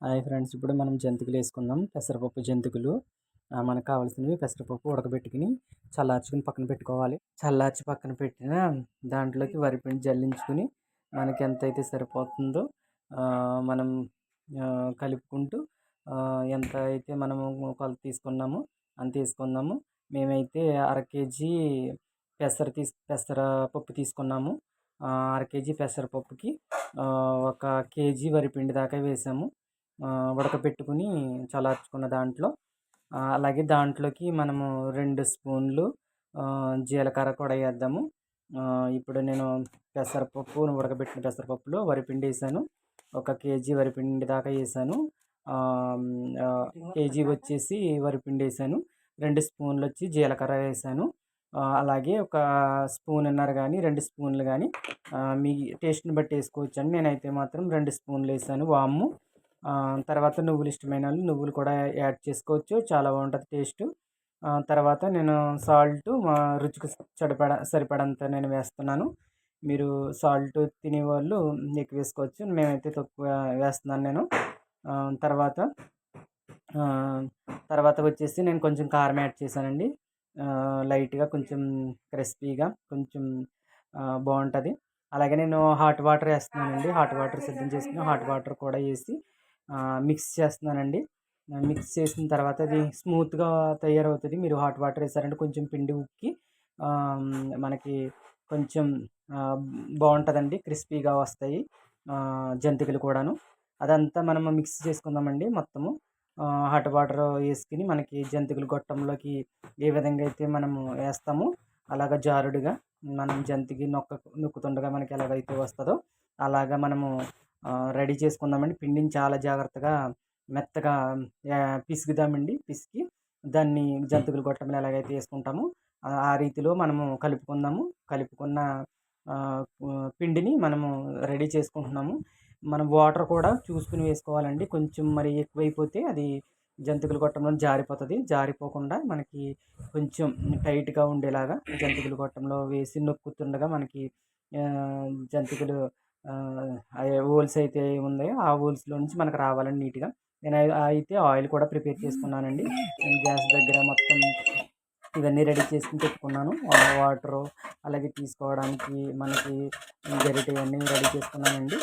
Hi friends, ఇప్పుడు మనం జంతికలు వేసుకుందాం. పెసరపప్పు జంతికలు. మనకు కావాల్సినవి పెసరపప్పు ఉడకబెట్టుకుని చల్లార్చుకుని పక్కన పెట్టుకోవాలి. చల్లార్చి పక్కన పెట్టిన దాంట్లోకి వరిపిండి జల్లించుకుని మనకి ఎంతైతే సరిపోతుందో మనం కలుపుకుంటూ ఎంత అయితే మనము కొలత తీసుకున్నామో అంత తీసుకుందాము. మేమైతే అర కేజీ పెసరపప్పు తీసుకున్నాము. అర కేజీ పెసరపప్పుకి ఒక కేజీ వరిపిండి దాకా వేసాము. ఉడకపెట్టుకుని చల్లార్చుకున్న దాంట్లో అలాగే దాంట్లోకి మనము 2 స్పూన్లు జీలకర్ర కూడా వేద్దాము. ఇప్పుడు నేను ఉడకబెట్టిన పెసరపప్పులో వరిపిండి వేసాను. ఒక కేజీ వరిపిండి దాకా వేసాను. కేజీ వచ్చేసి వరిపిండి వేసాను. 2 స్పూన్లు వచ్చి జీలకర్ర వేసాను. అలాగే ఒక స్పూన్నర కానీ 2 స్పూన్లు కానీ మీ టేస్ట్ని బట్టి వేసుకోవచ్చండి. నేనైతే మాత్రం 2 స్పూన్లు వేసాను వాము. తర్వాత నువ్వులు ఇష్టమైన వాళ్ళు నువ్వులు కూడా యాడ్ చేసుకోవచ్చు. చాలా బాగుంటుంది టేస్ట్. తర్వాత నేను సాల్ట్ మా రుచికి సరిపడంత నేను వేస్తున్నాను. మీరు సాల్ట్ తినేవాళ్ళు ఎక్కువ వేసుకోవచ్చు. మేమైతే తక్కువ వేస్తున్నాను నేను. తర్వాత వచ్చేసి నేను కొంచెం కారం యాడ్ చేశానండి. లైట్గా కొంచెం క్రిస్పీగా కొంచెం బాగుంటుంది. అలాగే నేను హాట్ వాటర్ వేస్తున్నానండి. హాట్ వాటర్ సిద్ధం చేసుకుని హాట్ వాటర్ కూడా వేసి మిక్స్ చేస్తున్నానండి. మిక్స్ చేసిన తర్వాత అది స్మూత్గా తయారవుతుంది. మీరు హాట్ వాటర్ వేసారంటే కొంచెం పిండి ఉక్కి మనకి కొంచెం బాగుంటుందండి. క్రిస్పీగా వస్తాయి జంతికలు కూడాను. అదంతా మనము మిక్స్ చేసుకుందామండి మొత్తము. హాట్ వాటర్ వేసుకుని మనకి జంతికలు గొట్టంలోకి ఏ విధంగా అయితే మనము వేస్తామో అలాగ జారుడుగా మనం జంతికి నొక్కుతుండగా మనకి ఎలాగైతే వస్తుందో అలాగా మనము రెడీ చేసుకుందామండి. పిండిని చాలా జాగ్రత్తగా మెత్తగా పిసుకుదామండి. పిసికి దాన్ని జంతికలు గొట్టంలో ఎలాగైతే వేసుకుంటామో ఆ రీతిలో మనము కలుపుకుందాము. కలుపుకున్న పిండిని మనము రెడీ చేసుకుంటున్నాము. మనం వాటర్ కూడా చూసుకుని వేసుకోవాలండి. కొంచెం మరి ఎక్కువైపోతే అది జంతికల గొట్టంలో జారిపోతుంది. జారిపోకుండా మనకి కొంచెం టైట్గా ఉండేలాగా జంతికల గొట్టంలో వేసి నొక్కుతుండగా మనకి జంతికలు హోల్స్ అయితే ఉన్నాయో ఆ హోల్స్లో నుంచి మనకు రావాలండి నీట్గా. నేను అయితే ఆయిల్ కూడా ప్రిపేర్ చేసుకున్నానండి. నేను గ్యాస్ దగ్గర మొత్తం ఇవన్నీ రెడీ చేసుకుని పెట్టుకున్నాను. వాటరు అలాగే తీసుకోవడానికి మనకి గరిటె ఇవన్నీ రెడీ చేసుకున్నానండి.